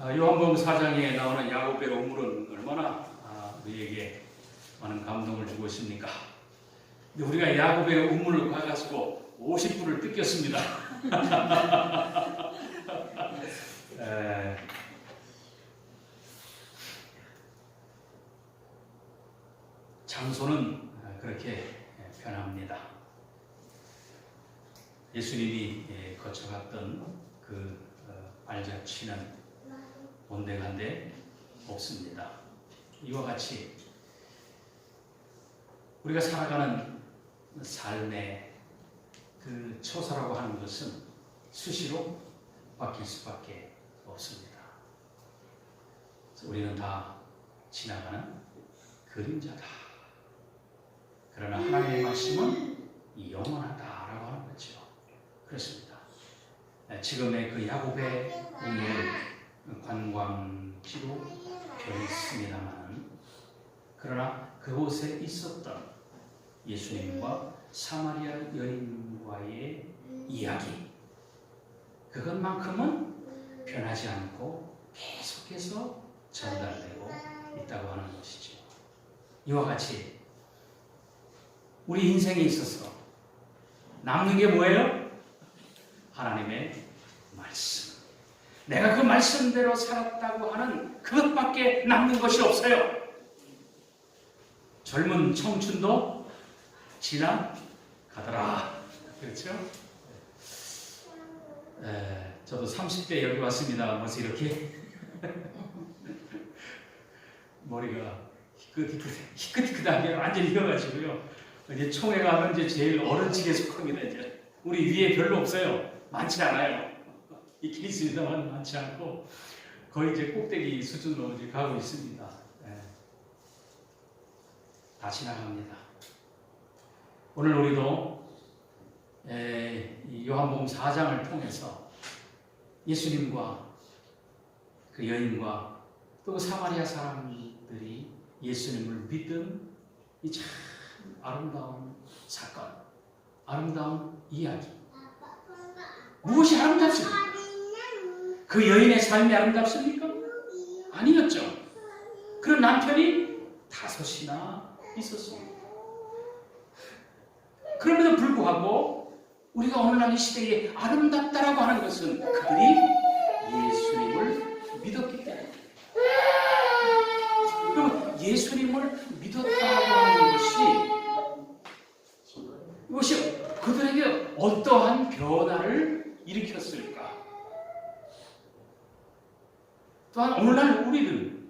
요한복음 4장에 나오는 야곱의 우물은 얼마나 우리에게 많은 감동을 주고 있습니까? 근데 우리가 야곱의 우물을 가가지고 50분을 뜯겼습니다. 장소는 그렇게 변합니다. 예수님이 거쳐갔던 그 발자취는 온데간데 없습니다. 이와 같이 우리가 살아가는 삶의 그 처소라고 하는 것은 수시로 바뀔 수밖에 없습니다. 우리는 다 지나가는 그림자다. 그러나 하나님의 말씀은 영원하다라고 하는 거죠. 그렇습니다. 지금의 그 야곱의 우물을 관광지로 변했습니다만, 그러나 그곳에 있었던 예수님과 사마리아 여인과의 이야기, 그것만큼은 변하지 않고 계속해서 전달되고 있다고 하는 것이죠. 이와 같이 우리 인생에 있어서 남는 게 뭐예요? 하나님의 말씀. 내가 그 말씀대로 살았다고 하는 그것밖에 남는 것이 없어요. 젊은 청춘도 지나가더라. 그렇죠? 저도 30대 여기 왔습니다. 벌써 이렇게 머리가 희끗희끗하게 완전히 익어가지고요. 이제 총회 가면 이제 제일 어른 측에 속합니다. 이제 우리 위에 별로 없어요. 많지 않아요. 있긴 있습니다만 많지 않고 거의 이제 꼭대기 수준으로 이제 가고 있습니다. 다 지나갑니다. 오늘 우리도 요한복음 4장을 통해서 예수님과 그 여인과 또 그 사마리아 사람들이 예수님을 믿은 이 참 아름다운 사건, 아름다운 이야기. 무엇이 아름답습니까? 그 여인의 삶이 아름답습니까? 아니었죠. 그런 남편이 5이나 있었습니다. 그럼에도 불구하고 우리가 오늘날 이 시대에 아름답다라고 하는 것은 그들이 예수님을 믿었기 때문에. 그럼 예수님을 믿었다고 하는 이것이 그들에게 어떠한 변화를 일으켰을까? 또한 오늘날 우리는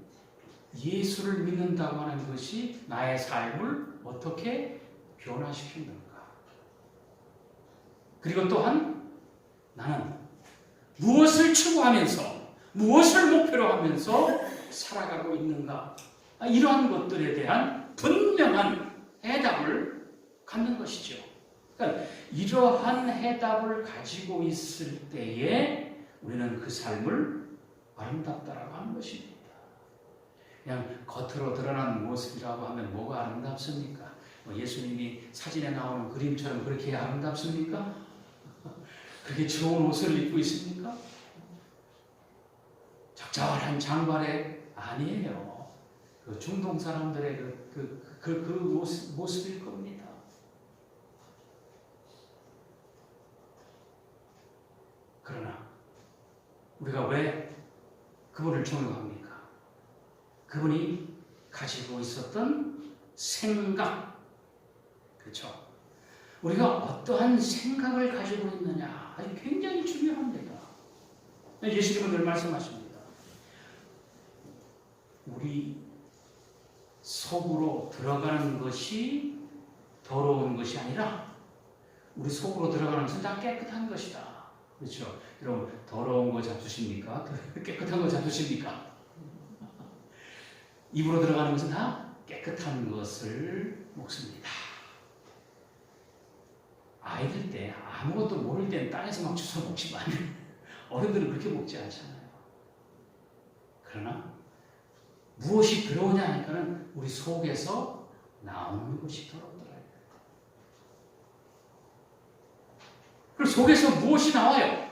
예수를 믿는다고 하는 것이 나의 삶을 어떻게 변화시키는가? 그리고 또한 나는 무엇을 추구하면서 무엇을 목표로 하면서 살아가고 있는가? 이러한 것들에 대한 분명한 해답을 갖는 것이죠. 그러니까 이러한 해답을 가지고 있을 때에 우리는 그 삶을 아름답다라고 하는 것입니다. 그냥 겉으로 드러난 모습이라고 하면 뭐가 아름답습니까? 예수님이 사진에 나오는 그림처럼 그렇게 아름답습니까? 그렇게 좋은 옷을 입고 있습니까? 적절한 장발에 아니에요. 그 중동 사람들의 그 모습일 겁니다. 그러나 우리가 왜 그분을 존경합니까? 그분이 가지고 있었던 생각, 그렇죠? 우리가 어떠한 생각을 가지고 있느냐, 아주 굉장히 중요합니다. 예수님은 늘 말씀하십니다. 우리 속으로 들어가는 것이 더러운 것이 아니라 우리 속으로 들어가는 것은 다 깨끗한 것이다. 그렇죠? 여러분, 더러운 거 잡수십니까? 깨끗한 거 잡수십니까? 입으로 들어가는 것은 다 깨끗한 것을 먹습니다. 아이들 때 아무것도 모를 때는 땅에서 막 주워 먹지만 어른들은 그렇게 먹지 않잖아요. 그러나 무엇이 들어오냐 하니까는 우리 속에서 나오는 것이 더럽더라고요. 그리고 속에서 무엇이 나와요?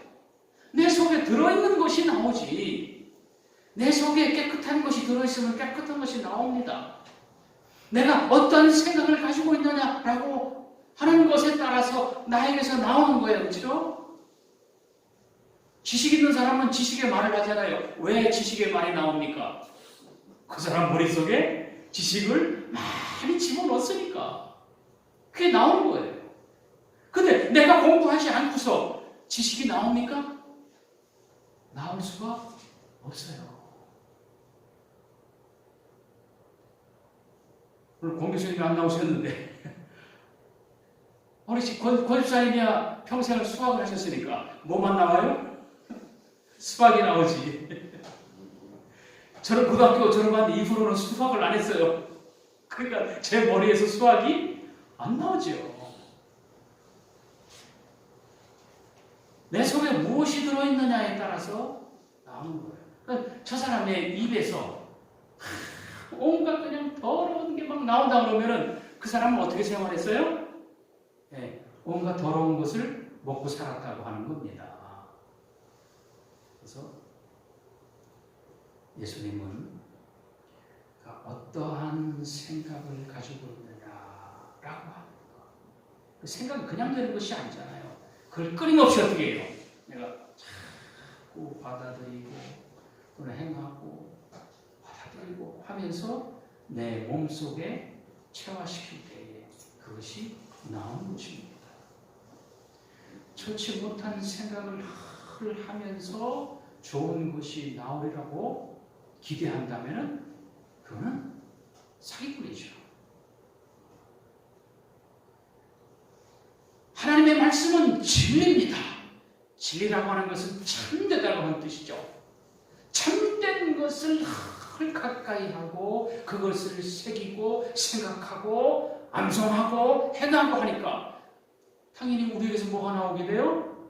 내 속에 들어있는 것이 나오지. 내 속에 깨끗한 것이 들어있으면 깨끗한 것이 나옵니다. 내가 어떤 생각을 가지고 있느냐라고 하는 것에 따라서 나에게서 나오는 거예요. 그렇죠? 지식 있는 사람은 지식의 말을 하잖아요. 왜 지식의 말이 나옵니까? 그 사람 머릿속에 지식을 많이 집어넣었으니까 그게 나오는 거예요. 근데 내가 공부하지 않고서 지식이 나옵니까? 나올 수가 없어요. 오늘 공 교수님이 안 나오셨는데 우리 권집사님이야 평생을 수학을 하셨으니까 뭐만 나와요? 수학이 나오지. 저는 고등학교 졸업한 이후로는 수학을 안 했어요. 그러니까 제 머리에서 수학이 안 나오죠. 내 속에 무엇이 들어있느냐에 따라서 나오는 거예요. 그러니까 저 사람의 입에서 온갖 그냥 더러운 게 막 나온다 그러면은 그 사람은 어떻게 생활했어요? 네, 온갖 더러운 것을 먹고 살았다고 하는 겁니다. 그래서 예수님은 어떠한 생각을 가지고 있느냐라고 합니다. 그 생각이 그냥 되는 것이 아니잖아요. 그걸 끊임없이 어떻게 해요? 내가 자꾸 받아들이고 또는 행하고 받아들이고 하면서 내 몸속에 체화시킬 때에 그것이 나오는 것입니다. 좋지 못한 생각을 하면서 좋은 것이 나오리라고 기대한다면 그거는 사기꾼이죠. 하나님의 말씀은 진리입니다. 진리라고 하는 것은 참되다고 하는 뜻이죠. 참된 것을 가까이 하고 그것을 새기고 생각하고 암송하고 행하고 하니까 당연히 우리에게서 뭐가 나오게 돼요?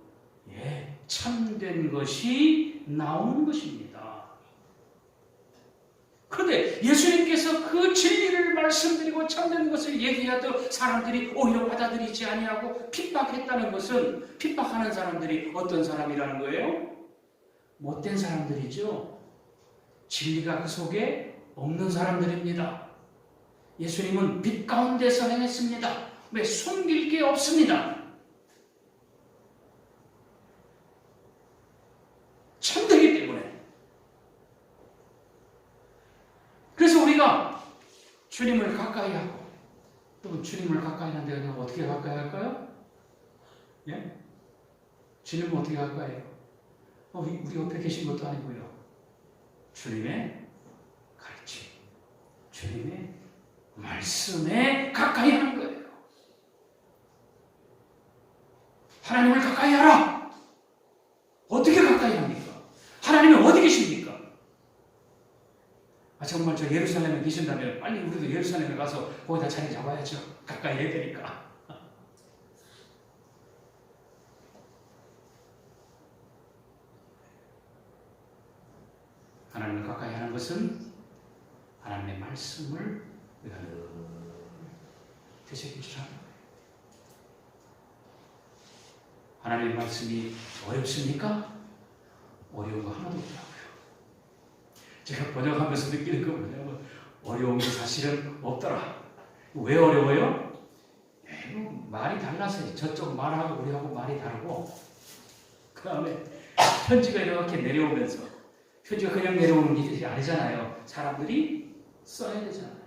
예, 참된 것이 나오는 것입니다. 그런데 예수님께서 그 진리를 말씀드리고 참된 것을 얘기하도 사람들이 오히려 받아들이지 아니하고 핍박했다는 것은 핍박하는 사람들이 어떤 사람이라는 거예요? 못된 사람들이죠. 진리가 그 속에 없는 사람들입니다. 예수님은 빛 가운데서 행했습니다. 왜? 숨길 게 없습니다. 참되기 때문에. 그래서 우리가 주님을 가까이 하고 또 주님을 가까이 하는데 우리가 어떻게 가까이 할까요? 예? 주님은 어떻게 가까이 해요? 우리 옆에 계신 것도 아니고요. 주님의 가르침, 주님의 말씀에 가까이 하는 거예요. 하나님을 가까이 하라. 어떻게 가까이 합니까? 하나님은 어디 계십니까? 정말 저 예루살렘에 계신다면 빨리 우리도 예루살렘에 가서 거기다 자리 잡아야죠. 가까이 해야 되니까. 하나님을 가까이 하는 것은 하나님의 말씀을 우리가 늘 되새기시라는 거예요. 하나님의 말씀이 어렵습니까? 어려운 거 하나도 없더라고요. 제가 번역하면서 느끼는 거 뭐냐면 어려운 게 사실은 없더라. 왜 어려워요? 말이 달라서 저쪽 말하고 우리하고 말이 다르고 그 다음에 편지가 이렇게 내려오면서 편지가 그냥 내려오는 게 아니잖아요. 사람들이 써야 되잖아요.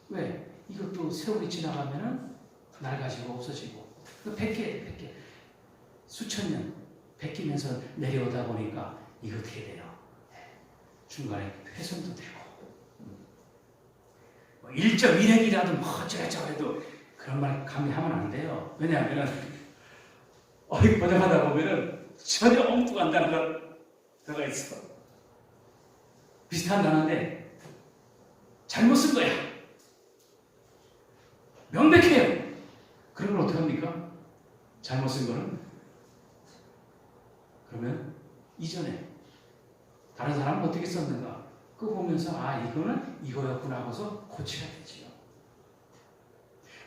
왜? 이것도 세월이 지나가면은 낡아지고 없어지고 100개 수천 년 베끼면서 내려오다 보니까 이거 어떻게 돼요? 중간에 훼손도 되고 1.1핵이라도 뭐 어쩌고저쩌고 해도 그런 말 감히 하면 안 돼요. 왜냐하면 번역하다 보면은 전혀 엉뚱한 단어가 들어가 있어. 비슷한 단어인데 잘못 쓴 거야. 명백해요. 그런 걸 어떻게 합니까? 잘못 쓴 거는 그러면 이전에 다른 사람은 어떻게 썼는가? 그거 보면서 이거는 이거였구나 하고서 고치가 되지요.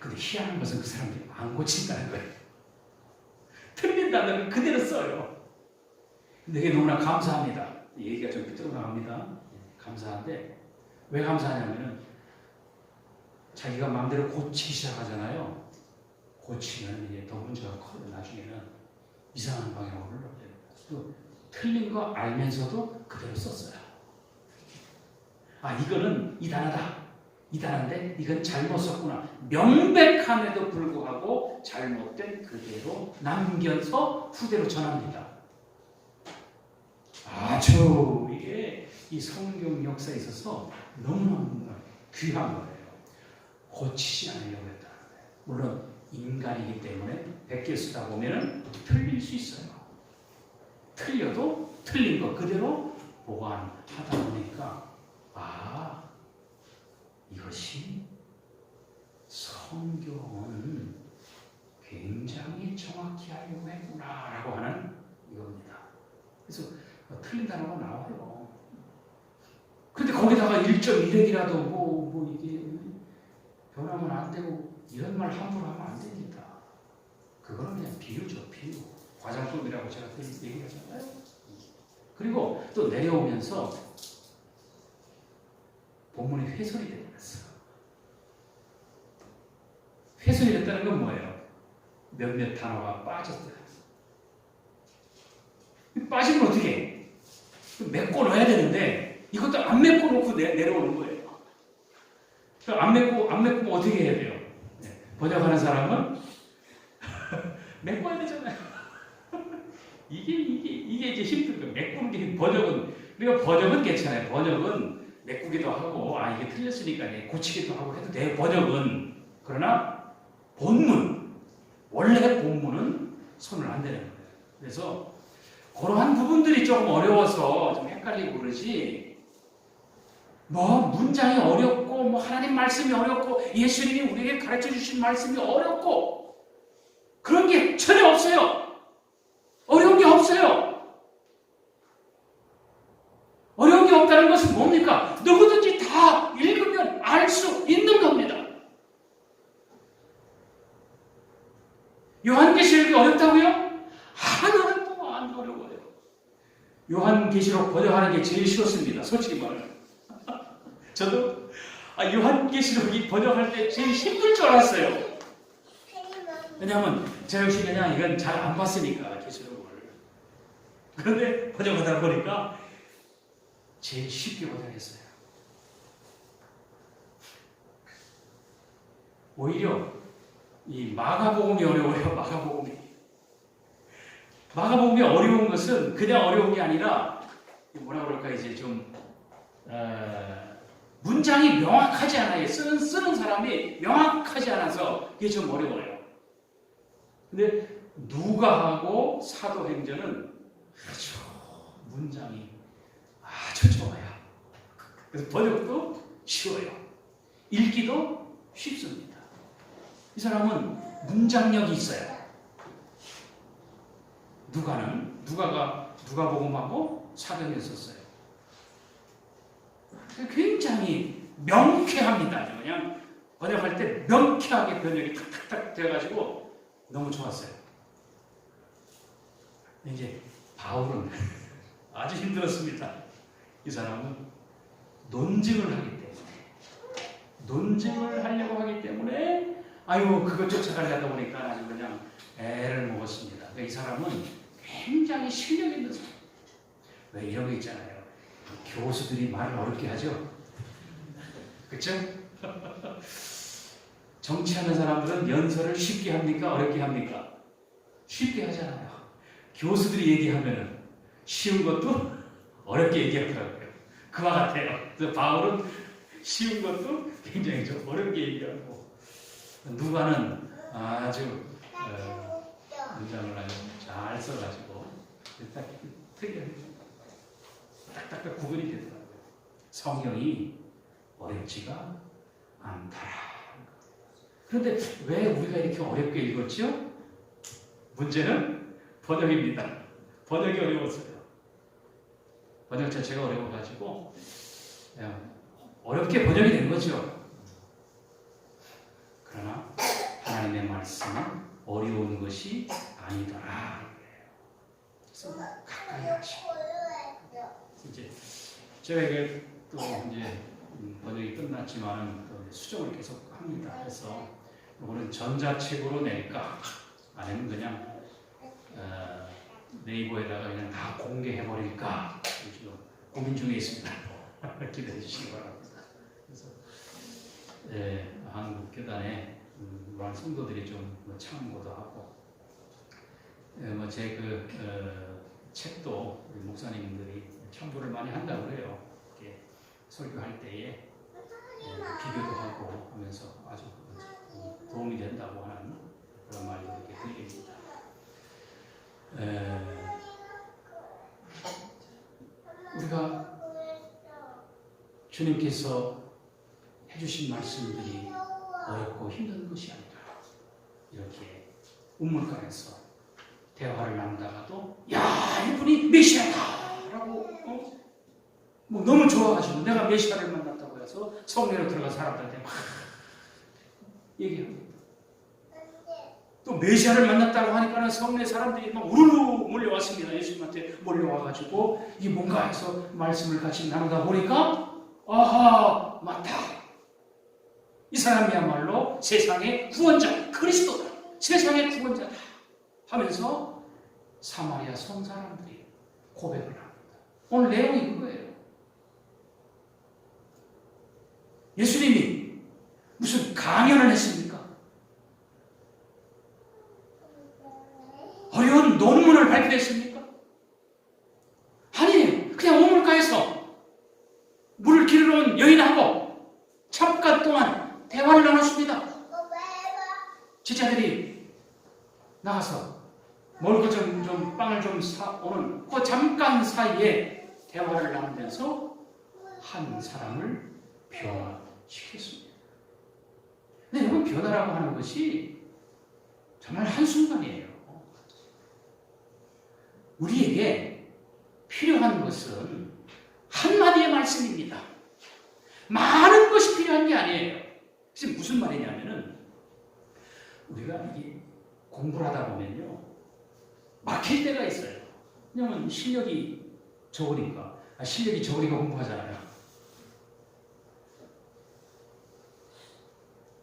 근데 희한한 것은 그 사람들이 안 고친다는 거예요. 틀린 단어를 그대로 써요. 근데 이게 너무나 감사합니다. 얘기가 좀 삐뚤어 나갑니다. 감사한데 왜 감사하냐면은 자기가 마음대로 고치기 시작하잖아요. 고치면 이제 더 문제가 커요. 나중에는 이상한 방향으로 흘러가요. 또 틀린 거 알면서도 그대로 썼어요. 아, 이거는 이단하다. 이단한데 이건 잘못 썼구나. 명백함에도 불구하고 잘못된 그대로 남겨서 후대로 전합니다. 아주 이게 이 성경 역사에 있어서 너무너무 귀한 거예요. 고치지 않으려고 했다는 거예요. 물론 인간이기 때문에 100개 쓰다 보면 틀릴 수 있어요. 틀려도 틀린 거 그대로 보완하다 보니까 아, 이것이 성경은 굉장히 정확히 하려고 했구나라고 하는 이겁니다. 그래서 틀린 단어가 나와요. 근데 거기다가 1.1핵이라도 뭐 이게 변하면 안 되고 이런 말 함부로 하면 안 됩니다. 그거는 그냥 비유죠, 비유. 과장법이라고 제가 얘기하잖아요. 그리고 또 내려오면서 본문이 훼손이 되어버렸어. 훼손이 됐다는 건 뭐예요? 몇몇 단어가 빠졌어요. 빠지면 어떻게 해? 메꿔 넣어야 되는데 이것도 안 메꿔 놓고 내려오는 거예요. 안 메꾸면 어떻게 해야 돼요? 번역하는 사람은 메꿔야 되잖아요. 이게 이제 힘든 거예요. 메꾸는 게 번역은, 그러니까 번역은 괜찮아요. 번역은 메꾸기도 하고, 아, 이게 틀렸으니까 고치기도 하고 해도 돼요. 번역은. 그러나 본문, 원래 본문은 손을 안 대는 거예요. 그래서 그러한 부분들이 조금 어려워서 좀 헷갈리고 그러지, 뭐 문장이 어렵고 뭐 하나님 말씀이 어렵고 예수님이 우리에게 가르쳐 주신 말씀이 어렵고 그런 게 전혀 없어요. 어려운 게 없어요. 어려운 게 없다는 것은 뭡니까? 누구든지 다 읽으면 알 수 있는 겁니다. 요한계시록이 어렵다고요? 하나도 안 어려워요. 요한계시록 번역하는 게 제일 쉬웠습니다. 솔직히 말해요. 저도 요한계시록이 번역할 때 제일 힘들 줄 알았어요. 왜냐하면 저 역시 그냥 이건 잘 안 봤으니까 계시록을. 그런데 번역하다 보니까 제일 쉽게 번역했어요. 오히려 이 마가복음이 어려워요. 마가복음이 어려운 것은 그냥 어려운 게 아니라 뭐라 그럴까 이제 좀 문장이 명확하지 않아요. 쓰는 사람이 명확하지 않아서 그게 좀 어려워요. 근데 누가하고 사도행전은 아주 문장이 아주 좋아요. 그래서 번역도 쉬워요. 읽기도 쉽습니다. 이 사람은 문장력이 있어요. 누가복음하고 사도행전 썼어요. 굉장히 명쾌합니다. 그냥 번역할 때 명쾌하게 번역이 탁탁탁 돼가지고 너무 좋았어요. 이제 바울은 아주 힘들었습니다. 이 사람은 논증을 하려고 하기 때문에 그거 쫓아가려다 보니까 아주 그냥 애를 먹었습니다. 그러니까 이 사람은 굉장히 실력 있는 사람. 왜 이런 거 있잖아요. 교수들이 말을 어렵게 하죠. 그렇죠? 정치하는 사람들은 연설을 쉽게 합니까? 어렵게 합니까? 쉽게 하잖아요. 교수들이 얘기하면은 쉬운 것도 어렵게 얘기하더라고요. 그와 같아요. 그래서 바울은 쉬운 것도 굉장히 좀 어렵게 얘기하고, 누가는 아주 문장을 아주 잘 써가지고 특이하게 딱딱딱 구분이 되더라고요. 성경이 어렵지가 않다. 그런데 왜 우리가 이렇게 어렵게 읽었죠? 문제는 번역입니다. 번역이 어려웠어요. 번역 자체가 어려워가지고 어렵게 번역이 된 거죠. 그러나 하나님의 말씀은 어려운 것이 아니더라. 그래서 가까이 하시고 이제 제가 이게 또 이제 번역이 끝났지만은 또 수정을 계속 합니다. 그래서 이거는 전자책으로 낼까 아니면 그냥 네이버에다가 그냥 다 공개해 버릴까 지금 고민 중에 있습니다. 기대해 주시기 바랍니다. 그래서 한국 교단에 많은 성도들이 좀 참고도 하고 제 책도 우리 목사님들이 참고를 많이 한다고 그래요. 이렇게 설교할 때에 비교도 하고 하면서 아주 도움이 된다고 하는 그런 말을 이렇게 드립니다. 우리가 주님께서 해주신 말씀들이 어렵고 힘든 것이 아니라 이렇게 우물가에서 대화를 나누다가도 야 이분이 메시아다 라고 뭐 너무 좋아가지고 내가 메시아를 만났다고 해서 성내로 들어가 사람들한테 막 얘기합니다. 또 메시아를 만났다고 하니까는 성내 사람들이 막 우르르 몰려왔습니다. 예수님한테 몰려와가지고 이게 뭔가 해서 말씀을 같이 나누다 보니까 아하 맞다. 이 사람이야말로 세상의 구원자 그리스도다. 세상의 구원자다 하면서 사마리아 성 사람들이 고백을 합니다. 오늘 내용이 그거예요. 예수님이 무슨 강연을 했습니까? 어려운 논문을 발표했습니까? 아니에요. 그냥 우물가에서 물을 기르러 온 여인하고 잠깐 동안 대화를 나눴습니다. 제자들이 나가서 먹을 것 좀 빵을 좀 사오는 그 잠깐 사이에 대화를 나누면서 한 사람을 변화시켰습니다. 근데 여러분 변화라고 하는 것이 정말 한순간이에요. 우리에게 필요한 것은 한마디의 말씀입니다. 많은 것이 필요한 게 아니에요. 지금 무슨 말이냐면은 우리가 공부를 하다 보면요 막힐 때가 있어요. 왜냐면 실력이 적으니까 공부하잖아요.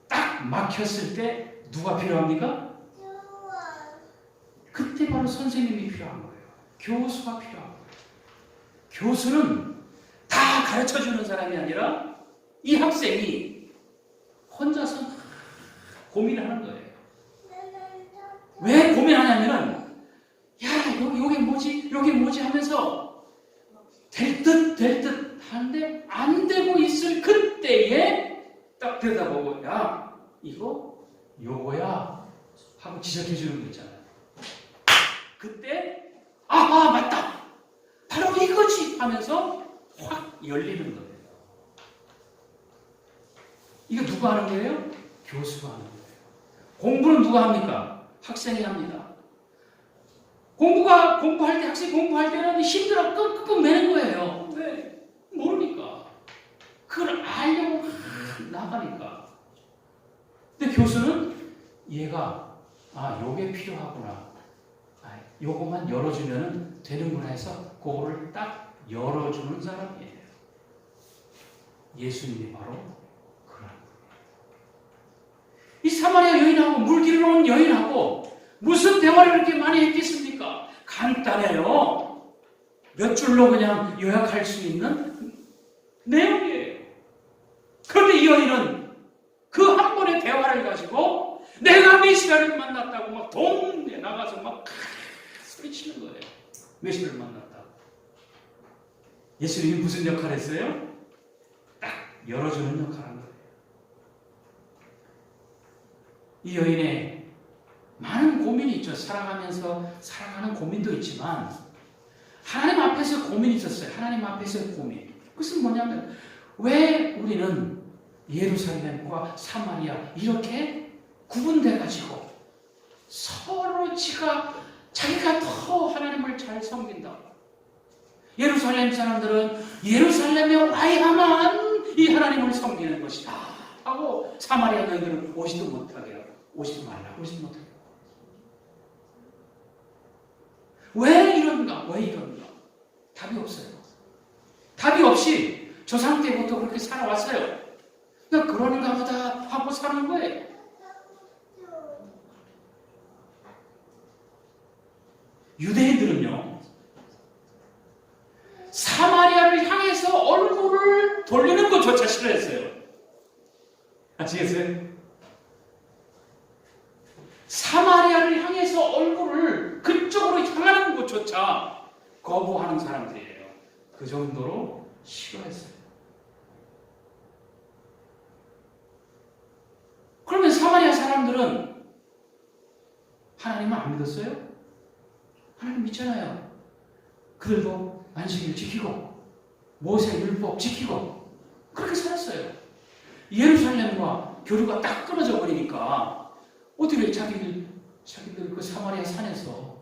딱 막혔을 때 누가 필요합니까? 그때 바로 선생님이 필요한 거예요. 교수가 필요한 거예요. 교수는 다 가르쳐주는 사람이 아니라 이 학생이 혼자서 고민하는 거예요. 왜 고민하냐면은 야 여기 뭐지 하면서 될 듯 하는데 안 되고 있을 그때에 딱 들여다보고 야 이거 요거야 하고 지적해 주는 거 있잖아요. 그때 아하 맞다 바로 이거지 하면서 확 열리는 거예요. 이거 누가 하는 거예요? 교수가 하는 거예요. 공부는 누가 합니까? 학생이 합니다. 공부할 때 학생이 공부할 때는 힘들어 끙끙 매는 거예요. 왜? 모르니까. 그걸 알려고 나가니까. 근데 교수는 얘가 요게 필요하구나. 요것만 열어주면 되는구나 해서 그거를 딱 열어주는 사람이에요. 예수님이 바로 그런 거예요. 이 사마리아 여인하고 물 기르러 온 여인하고 무슨 대화를 그렇게 많이 했겠습니까? 간단해요. 몇 줄로 그냥 요약할 수 있는 내용이에요. 그런데 이 여인은 그 한 번의 대화를 가지고 내가 메시아를 만났다고 막 동네에 나가서 막 소리치는 거예요. 메시아를 만났다고. 예수님이 무슨 역할을 했어요? 딱 열어주는 역할을 한 거예요. 이 여인의 많은 고민이 있죠. 살아가면서 살아가는 고민도 있지만 하나님 앞에서 고민이 있었어요. 하나님 앞에서의 고민. 그것은 뭐냐면 왜 우리는 예루살렘과 사마리아 이렇게 구분돼가지고 서로 자기가 더 하나님을 잘 섬긴다. 예루살렘 사람들은 예루살렘에 와야만 이 하나님을 섬기는 것이다 하고 사마리아 너희들은 오지도 못하게 하고 오지도 말라고 오지도 못하게 하고. 왜 이런가? 답이 없어요. 답이 없이 조상 때부터 그렇게 살아왔어요. 그러니까 그런가 보다 하고 사는 거예요. 유대인들은요, 사마리아를 향해서 얼굴을 돌리는 것조차 싫어했어요. 아시겠어요? 사마리아를 향해서 얼굴을 그쪽으로 향하는 것조차 거부하는 사람들이에요. 그 정도로 싫어했어요. 그러면 사마리아 사람들은 하나님을 안 믿었어요? 하나님 믿잖아요. 그들도 안식일 지키고 모세 율법 지키고 그렇게 살았어요. 예루살렘과 교류가 딱 끊어져 버리니까 어떻게 자기들 그 사마리아 산에서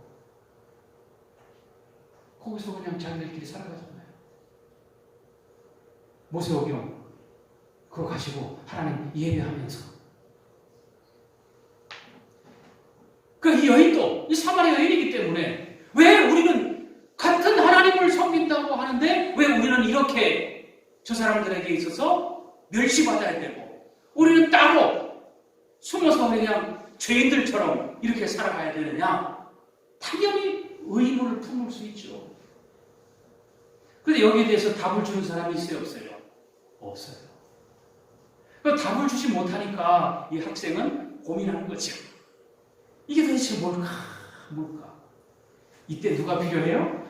거기서 그냥 자기들끼리 살아가잖아요. 모세오경 그거 가지고 하나님 예배하면서. 그 이 여인도 이 사마리아 여인이기 때문에 왜 우리는 같은 하나님을 섬긴다고 하는데 왜 우리는 이렇게 저 사람들에게 있어서 멸시받아야 되고 우리는 따로 숨어서 그냥 죄인들처럼 이렇게 살아가야 되느냐? 당연히 의문을 품을 수 있죠. 그런데 여기에 대해서 답을 주는 사람이 있어요, 없어요? 없어요. 그 답을 주지 못하니까 이 학생은 고민하는 거죠. 이게 도대체 뭘까? 이때 누가 필요해요?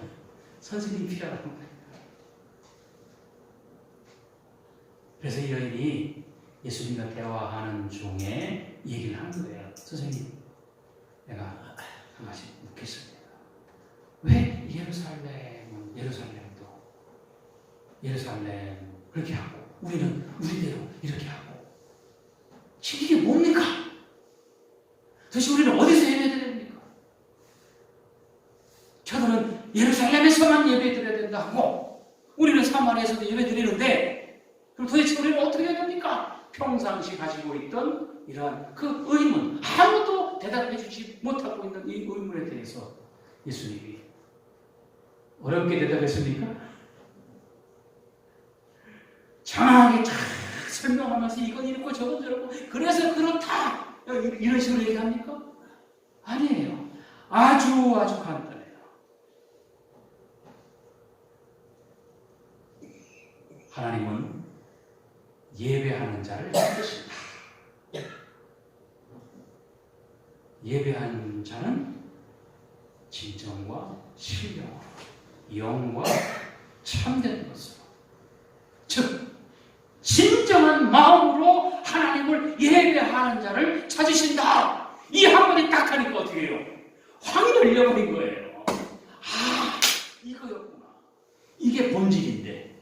선생님이 필요하다는 거예요. 그래서 이 여인이 예수님과 대화하는 중에 얘기를 하는 거예요. 선생님, 내가 한 가지 묻겠습니다. 왜 예루살렘 그렇게 하고 우리는 우리대로 이렇게 하고 지금 이게 뭡니까? 도대체 우리는 어디서 예배드려야 됩니까? 저들은 예루살렘에서만 예배드려야 된다 하고 우리는 사마리아에서도 예배드리는데 그럼 도대체 우리는 어떻게 해야 됩니까? 평상시 가지고 있던 이러한 그 의문, 아무도 대답해 주지 못하고 있는 이 의문에 대해서 예수님이 어렵게 대답했습니까? 장황하게 쫙 설명하면서 이건 이렇고 저건 저렇고 그래서 그렇다 이런 식으로 얘기합니까? 아니에요. 아주 간단해요. 하나님은 예배하는 자를 찾으신다. 예배하는 자는 진정과 신령으로 영과 참된 것으로 즉 진정한 마음으로 하나님을 예배하는 자를 찾으신다. 이 한마디 딱 하니까 어떻게 해요? 확 열려버린 거예요. 아, 이거였구나. 이게 본질인데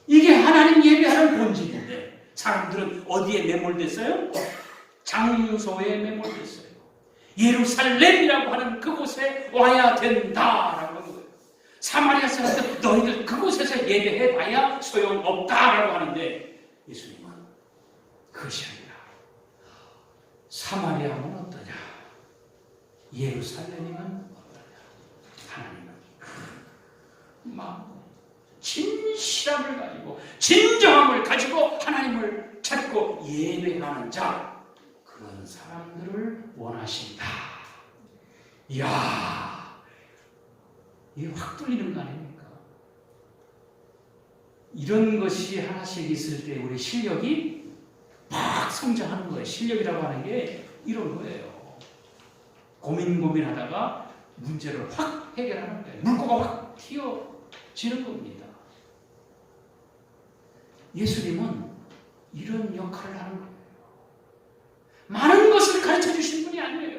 이게 하나님 예배하는 본질인데 사람들은 어디에 매몰됐어요? 장소에 매몰됐어요. 예루살렘이라고 하는 그곳에 와야 된다라고 하는 거예요. 사마리아 사람들 너희들 그곳에서 예배해봐야 소용없다라고 하는데 예수님은 그것이 아니라 사마리아는 어떠냐? 예루살렘이면 어떠냐? 하나님은 마음 진실함을 가지고 진정함을 가지고 하나님을 찾고 예배하는 자 그런 사람들을 원하신다. 이야, 이게 확 뚫리는 거 아닙니까? 이런 것이 하나씩 있을 때 우리 실력이 막 성장하는 거예요. 실력이라고 하는 게 이런 거예요. 고민하다가 문제를 확 해결하는 거예요. 물꼬가 확 튀어지는 겁니다. 예수님은 이런 역할을 하는 거예요. 많은 것을 가르쳐 주신 분이 아니에요.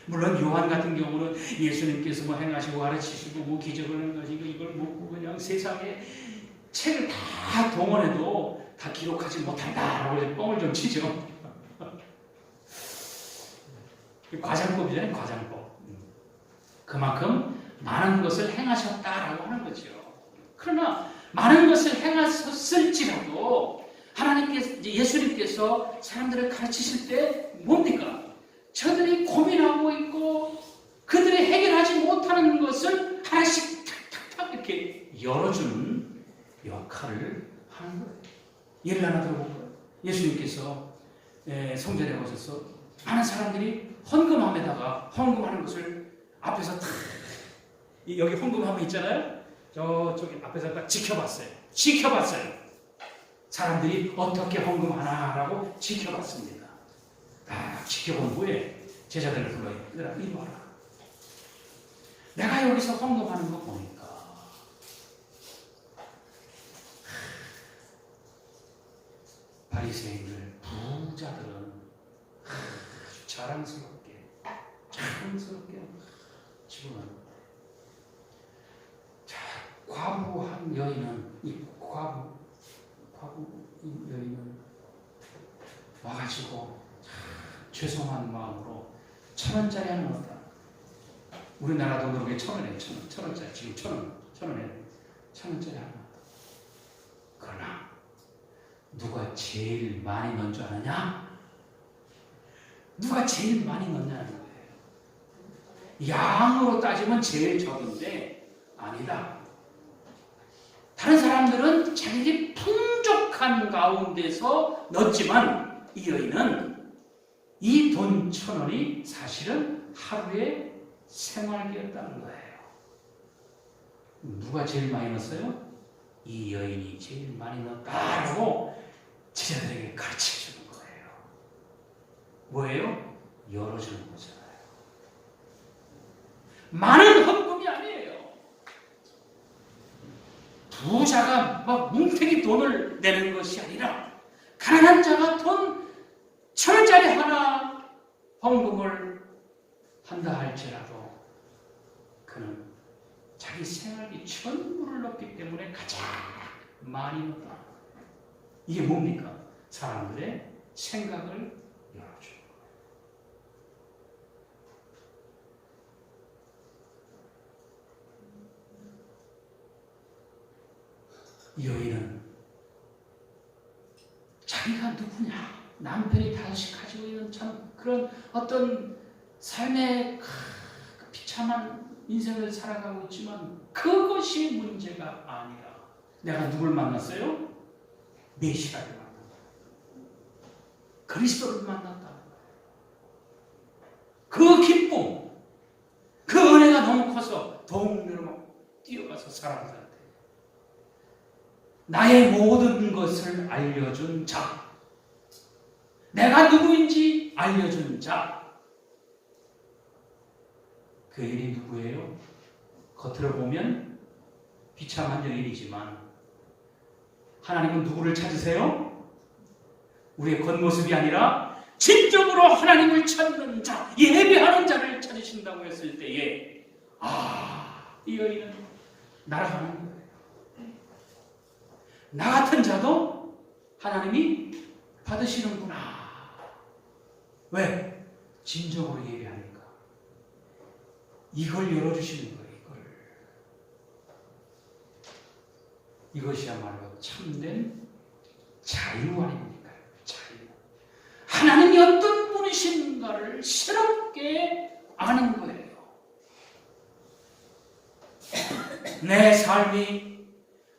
물론 요한 같은 경우는 예수님께서 뭐 행하시고 가르치시고 뭐 기적을 가지고 이걸 묻고 그냥 세상에 책을 다 동원해도 다 기록하지 못한다라고 뻥을 좀 치죠. 과장법이잖아요, 과장법. 그만큼 많은 것을 행하셨다라고 하는 거죠. 그러나 많은 것을 행하셨을지라도 하나님께서, 예수님께서 사람들을 가르치실 때 뭡니까? 저들이 고민하고 있고 그들이 해결하지 못하는 것을 하나씩 탁탁탁 이렇게 열어주는 역할을 하는 거예요. 예를 하나 들어볼까요? 예수님께서 성전에 오셔서 많은 사람들이 헌금함에다가 헌금하는 것을 앞에서 다 여기 헌금함이 있잖아요. 저쪽에 앞에서 딱 지켜봤어요. 사람들이 어떻게 헌금하나라고 지켜봤습니다. 딱 지켜본 후에 제자들을 불러요. 얘들아, 이리 와라. 내가 여기서 헌금하는 거 보니까 바리새인들, 부자들은 아주 자랑스럽게 집어넣는 거예요. 자, 과부한 여인은 이 과부 여인은 와가지고 죄송한 마음으로 1,000원짜리 하나 넣었다. 우리나라 돈으로 1,000원에 1,000원짜리 지금 1,000원에 1,000원짜리 하나 넣었다. 그러나 누가 제일 많이 넣은 줄 아느냐? 누가 제일 많이 넣냐는 거예요. 양으로 따지면 제일 적은데 아니다. 다른 사람들은 자기들이 풍족한 가운데서 넣었지만 이 여인은 이 돈 1,000원이 사실은 하루의 생활비였다는 거예요. 누가 제일 많이 넣었어요? 이 여인이 제일 많이 넣었다라고 제자들에게 가르쳐주는 거예요. 뭐예요? 열어주는 거잖아요. 많은 헌금이 아니에요. 부자가 막 뭉태기 돈을 내는 것이 아니라 가난한 자가 돈 1,000원짜리 하나 헌금을 한다 할지라도 그는 자기 생활비 전부를 넣기 때문에 가장 많이 넣었다. 이게 뭡니까? 사람들의 생각을 열어주는 거예요. 이 여인은 자기가 누구냐? 남편이 5이 가지고 있는 참 그런 어떤 삶의 비참한 인생을 살아가고 있지만 그것이 문제가 아니라 내가 누굴 만났어요? 메시아를 만났다. 그리스도를 만났다. 그 기쁨, 그 은혜가 너무 커서 동네로 막 뛰어가서 사람들한테 나의 모든 것을 알려준 자, 내가 누구인지 알려준 자, 그 일이 누구예요? 겉으로 보면 비참한 여인이지만 하나님은 누구를 찾으세요? 우리의 겉모습이 아니라 진정으로 하나님을 찾는 자, 예배하는 자를 찾으신다고 했을 때에 이 여인은 나라 하는 거예요. 나 같은 자도 하나님이 받으시는구나. 왜? 진정으로 예배하니까. 이걸 열어주시는 거예요. 이것이야말로 참된 자유 아닙니까? 자유. 하나님이 어떤 분이신가를 새롭게 아는 거예요. 내 삶이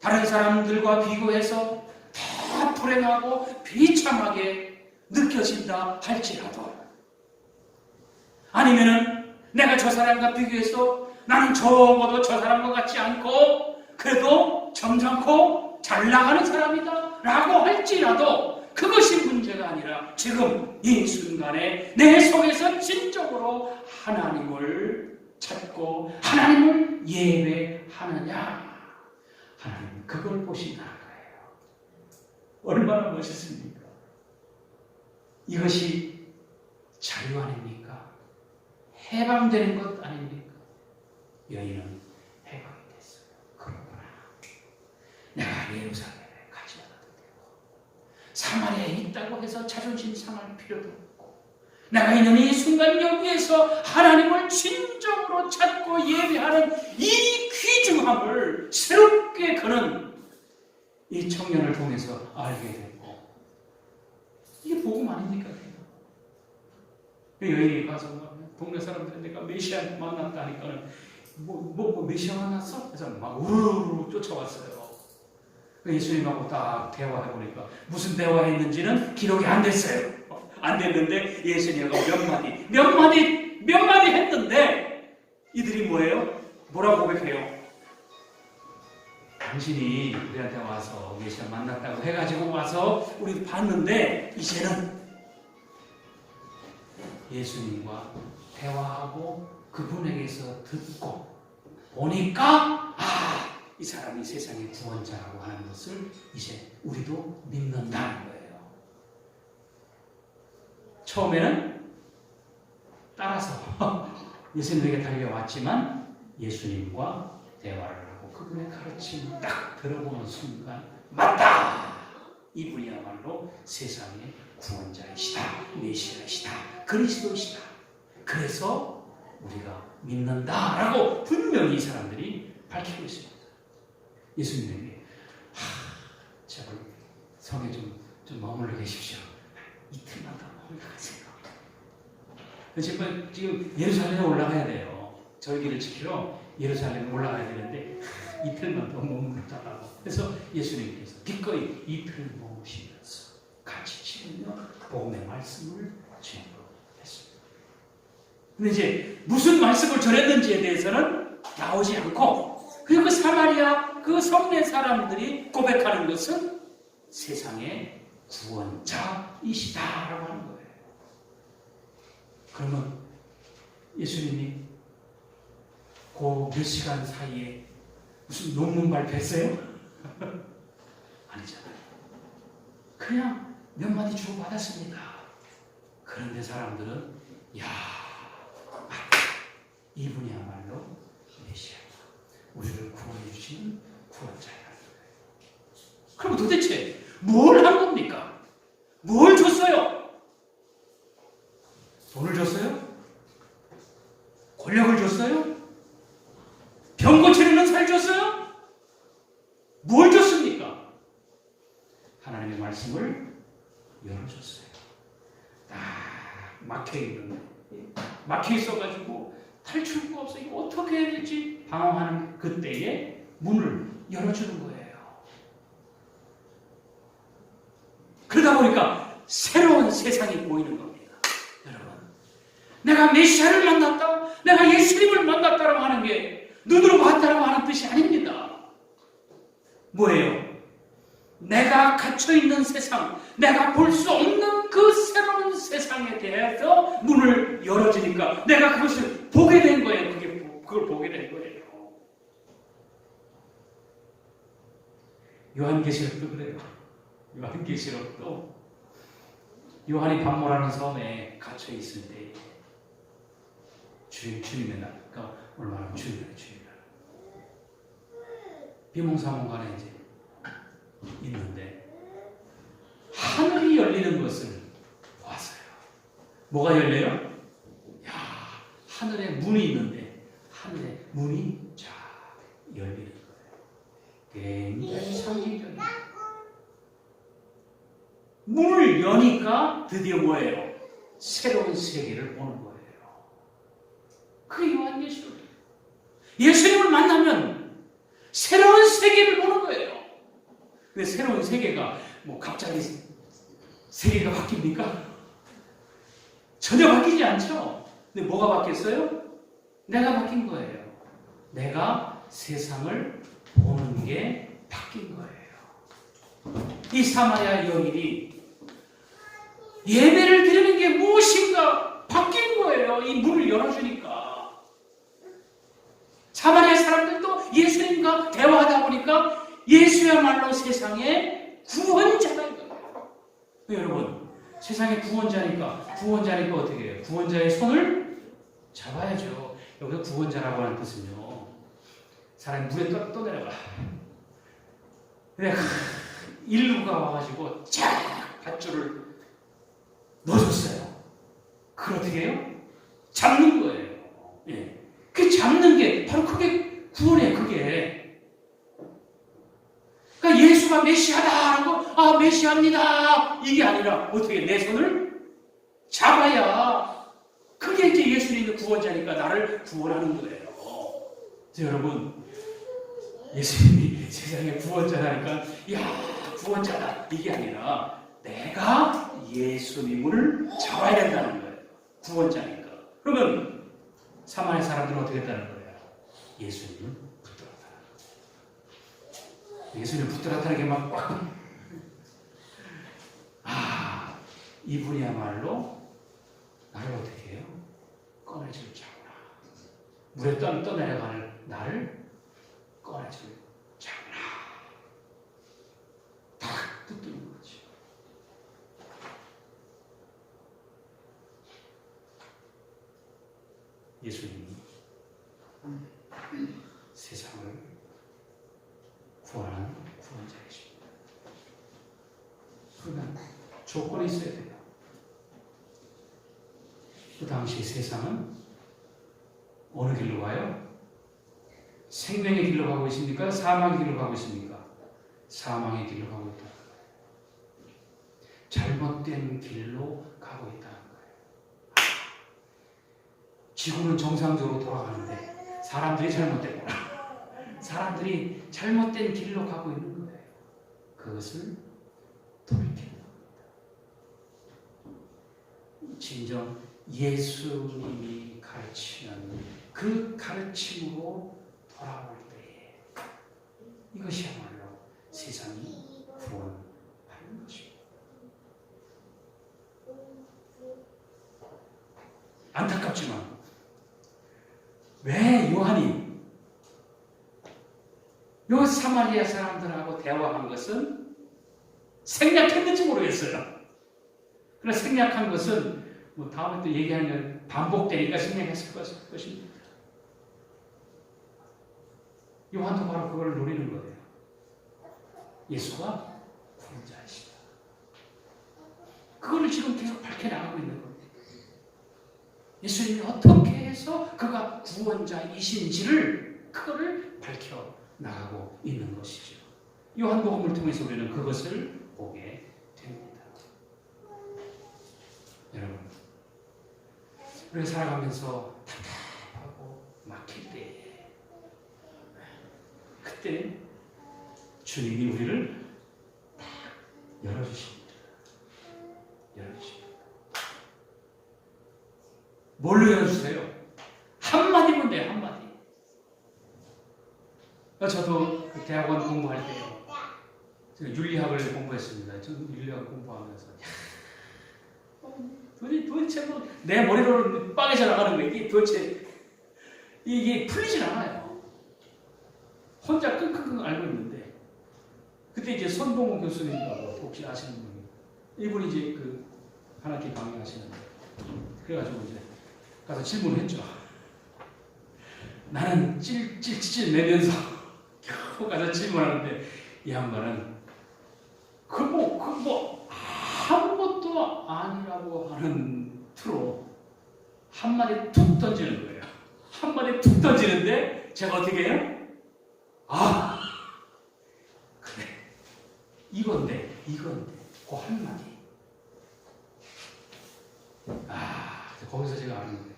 다른 사람들과 비교해서 더 불행하고 비참하게 느껴진다 할지라도, 아니면은 내가 저 사람과 비교해서 나는 적어도 저 사람과 같지 않고 그래도 점잖고 잘 나가는 사람이다 라고 할지라도 그것이 문제가 아니라 지금 이 순간에 내 속에서 진정으로 하나님을 찾고 하나님을 예배하느냐, 하나님 그걸 보신다는 거예요. 얼마나 멋있습니까? 이것이 자유 아닙니까? 해방되는 것 아닙니까? 여인은 해방이 됐어요. 그렇구나. 내가 예루살렘에 가지 않아도 되고 사마리아에 있다고 해서 자존심 상할 필요도 없고 내가 있는 이 순간 여기에서 하나님을 진정으로 찾고 예배하는 이 귀중함을 새롭게 그는 이 청년을 통해서 알게 됐고, 이게 복음 아닙니까? 여인이 가서 동네 사람들 내가 메시아 만났다니까는 뭐 메시아 만났어? 그래서 막 우르르 쫓아왔어요. 예수님하고 딱 대화해보니까 무슨 대화했는지는 기록이 안 됐어요. 안 됐는데 예수님하고 몇 마디 했는데 이들이 뭐예요? 뭐라고 고백해요? 당신이 우리한테 와서 메시아 만났다고 해가지고 와서 우리 봤는데 이제는 예수님과 대화하고 그분에게서 듣고 보니까 이 사람이 세상의 구원자라고 하는 것을 이제 우리도 믿는다는 거예요. 처음에는 따라서 예수님에게 달려왔지만 예수님과 대화를 하고 그분의 가르침을 딱 들어보는 순간 맞다! 이분이야말로 세상의 구원자이시다, 메시아이시다, 그리스도이시다. 그래서 우리가 믿는다라고 분명히 이 사람들이 밝히고 있습니다. 예수님에게 제발 성에 좀 머물러 계십시오. 이틀만 더 머물러 가세요. 지금 예루살렘에 올라가야 돼요. 절기를 지키러 예루살렘에 올라가야 되는데 이틀만 더 머물렀다고. 그래서 예수님께서 기꺼이 이틀 머무시면서 같이 지내며 복음의 말씀을 전했습니다. 근데 이제 무슨 말씀을 전했는지에 대해서는 나오지 않고, 그리고 그 사마리아 그 성내 사람들이 고백하는 것은 세상의 구원자이시다라고 하는 거예요. 그러면 예수님이 그 몇 시간 사이에 무슨 논문 발표했어요? 아니잖아요. 그냥 몇 마디 주고받았습니다. 그런데 사람들은 이분이야말로 메시아다, 우리를 구원해 주시는 구원자라는 거예요. 그럼 도대체 뭘 한 겁니까? 뭘 줬어요? 돈을 줬어요? 권력을 줬어요? 병 고치는 은사를 줬어요? 뭘 줬습니까? 하나님의 말씀을 열어줬어요. 딱 막혀 있어가지고 탈출구가 없어. 이거 어떻게 해야 될지 방황하는 그때에 문을 열어주는 거예요. 그러다 보니까 새로운 세상이 보이는 겁니다. 여러분, 내가 메시아를 만났다, 내가 예수님을 만났다라고 하는 게 눈으로 봤다라고 하는 뜻이 아닙니다. 뭐예요? 내가 갇혀있는 세상, 내가 볼 수 없는 그 새로운 세상에 대해서 문을 열어주니까 내가 그것을 보게 된 거예요. 그걸 보게 된 거예요. 요한계시록도 그래요. 요한계시록도 요한이 반모라는 섬에 갇혀있을 때 주님의 날, 그러니까 얼마나 주님의 날. 비몽사몽간에 이제 있는데 하늘이 열리는 것을 봤어요. 뭐가 열려요? 하늘에 문이 있는데 하늘에 문이 쫙 열리는 거예요. 굉장히 상징적인. 문을 여니까 드디어 뭐예요? 새로운 세계를 보는 거예요. 그게 요한계시록이에요. 예수님을 만나면 새로운 세계를 보는 거예요. 근데 새로운 세계가 갑자기 세계가 바뀝니까? 전혀 바뀌지 않죠. 근데 뭐가 바뀌었어요? 내가 바뀐 거예요. 내가 세상을 보는 게 바뀐 거예요. 이 사마리아 여인이 예배를 드리는 게 무엇인가 바뀐 거예요. 이 문을 열어주니까. 사마리아 사람들도 예수님과 대화하다 보니까 예수야말로 세상의 구원자가 있거든요. 여러분, 세상의 구원자니까 어떻게 해요? 구원자의 손을 잡아야죠. 여기서 구원자라고 하는 뜻은요, 사람이 물에 떠내려가. 근데 인류가 와가지고 쫙 밧줄을 넣어줬어요. 그걸 어떻게 해요? 잡는 거예요. 예. 그 잡는 게 바로 그게 구원이에요. 그게. 그러니까 예수가 메시아다라고 메시아입니다. 이게 아니라 어떻게 내 손을 잡아야 그게 이제 예수님의 구원자니까 나를 구원하는 거예요. 여러분, 예수님이 세상의 구원자라니까 야 구원자다 이게 아니라 내가 예수님을 잡아야 된다는 거예요. 구원자니까. 그러면 사마리아 사람들은 어떻게 했다는 거예요? 예수님을 붙들었다. 예수님을 붙들었다는 게 막 꽉. 이분이야말로 나를 어떻게 해요? 꺼내줄 자구나. 물에 떠내려가는 나를 꺼내줄 자구나. 딱 붙드는 거지. 예수님이 세상을 구원하는 구원자이십니다. 그러나 조건이 있어야 돼요. 그 당시 세상은 어느 길로 가요? 생명의 길로 가고 있습니까? 사망의 길로 가고 있습니까? 사망의 길로 가고 있다는 거예요. 잘못된 길로 가고 있다는 거예요. 지구는 정상적으로 돌아가는데 사람들이 잘못됐구나. 사람들이 잘못된 길로 가고 있는 거예요. 그것을 돌이키는 겁니다. 진정 예수님이 가르치는 그 가르침으로 돌아올 때에 이것이야말로 세상이 구원하는 것입니다. 안타깝지만 왜 요한이 요 사마리아 사람들하고 대화한 것은 생략했는지 모르겠어요. 그러나 생략한 것은 뭐 다음에 또 얘기하면 반복되니까 생략했을 것입니다. 요한도 바로 그걸 노리는 거예요. 예수가 구원자이시다. 그거를 지금 계속 밝혀나가고 있는 겁니다. 예수님이 어떻게 해서 그가 구원자이신지를 그거를 밝혀나가고 있는 것이죠. 요한복음을 통해서 우리는 그것을 보게 됩니다. 여러분, 우리가 살아가면서 답답하고 막힐 때 그때 주님이 우리를 딱 열어주십니다. 열어주십니다. 뭘로 열어주세요? 한마디면 돼요. 한마디. 저도 그 대학원 공부할 때요. 제가 윤리학을 공부했습니다. 저는 윤리학 공부하면서 도대체 뭐 내 머리로 빵에서 나가는 거 이게 도대체 이게 풀리질 않아요. 혼자 끙끙끙 앓고 있는데 그때 이제 손봉호 교수님이라고 혹시 아시는 분이 이분이 이제 그 한 학기 강의하시는데 그래가지고 이제 가서 질문을 했죠. 나는 찔찔찔 내면서 겨우 가서 질문하는데 이 양반은 아무것도 아니라고 하는 투로 한마디 툭 던지는 거예요. 한마디 툭 던지는데 제가 어떻게 해요? 그래. 이건데 그 한마디. 거기서 제가 아는 거예요.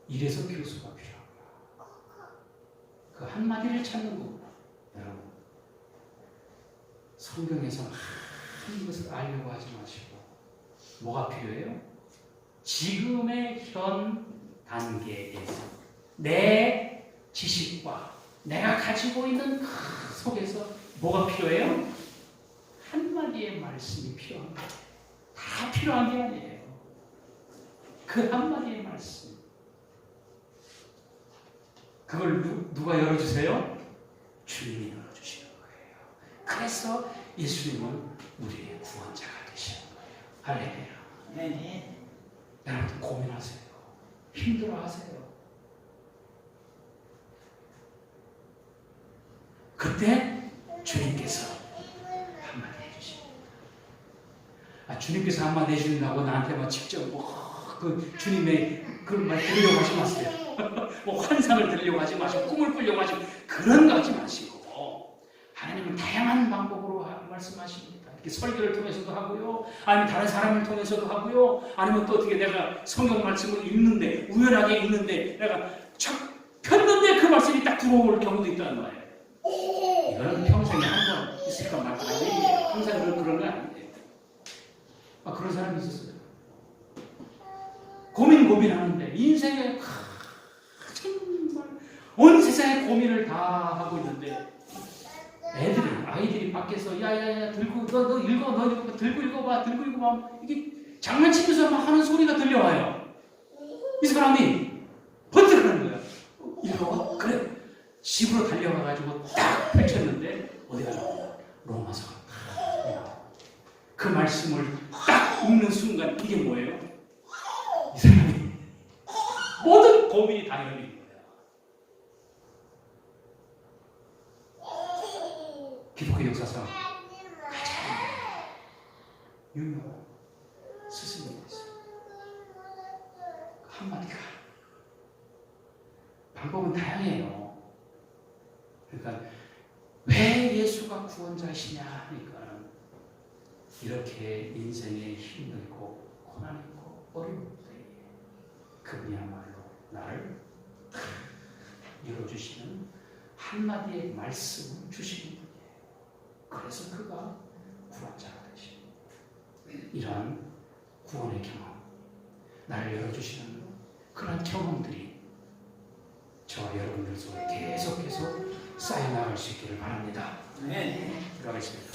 이래서 교수가 필요하구나. 그 한마디를 찾는 거구나. 여러분, 성경에서 많은 것을 알려고 하지 마시고 뭐가 필요해요? 지금의 현 단계에서 내 지식과 내가 가지고 있는 그 속에서 뭐가 필요해요? 한마디의 말씀이 필요한 거예요. 다 필요한 게 아니에요. 그 한마디의 말씀. 그걸 누가 열어주세요? 주님이 열어주시는 거예요. 그래서 예수님은 우리의 구원자가 되시는 거예요. 할렐루야. 네. 여러분 고민하세요. 힘들어하세요. 그때 주님께서 한마디 해주십니다. 주님께서 한마디 해주신다고 나한테 직접 그 주님의 그런 말 들으려고 하지 마세요. 환상을 들으려고 하지 마시고 꿈을 꾸려고 하지 그런 거 하지 마시고 하나님은 다양한 방법으로 말씀하십니다. 이렇게 설교를 통해서도 하고요. 아니면 다른 사람을 통해서도 하고요. 아니면 또 어떻게 내가 성경 말씀을 읽는데 우연하게 읽는데 내가 촥 폈는데 그 말씀이 딱 들어올 경우도 있다는 거예요. 이거는 평생에 한 번 있을 것만 같은 얘기예요. 항상 그런 건 아닌데. 그런 사람이 있었어요. 고민하는데 인생에 정말 온 세상의 고민을 다 하고 있는데 아이들이 밖에서 야야야 들고 너 읽어 너 읽어 들고 읽어봐 이게 장난치면서 막 하는 소리가 들려와요. 이 사람이 번뜩 하는 거야. 읽어봐? 그래. 집으로 달려가가지고 딱 펼쳤는데 어디가 나오냐? 로마서. 그 말씀을 딱 읽는 순간 이게 뭐예요? 이 사람이 모든 고민이 다 열린 거야. 기독교 역사상 가장 유명한 스승이었어요. 한마디가 방법은 다양해요. 그러니까 왜 예수가 구원자시냐 하니까 이렇게 인생에 힘들고 고난있고 어려울 때에 그분이야말로 나를 열어주시는 한마디의 말씀을 주시는 분이에요. 그래서 그가 구원자가 되십니다. 이러한 구원의 경험, 나를 열어주시는 그런 경험들이 저와 여러분들 속에 계속해서 쌓여나갈 수 있기를 바랍니다. 네. 들어가겠습니다.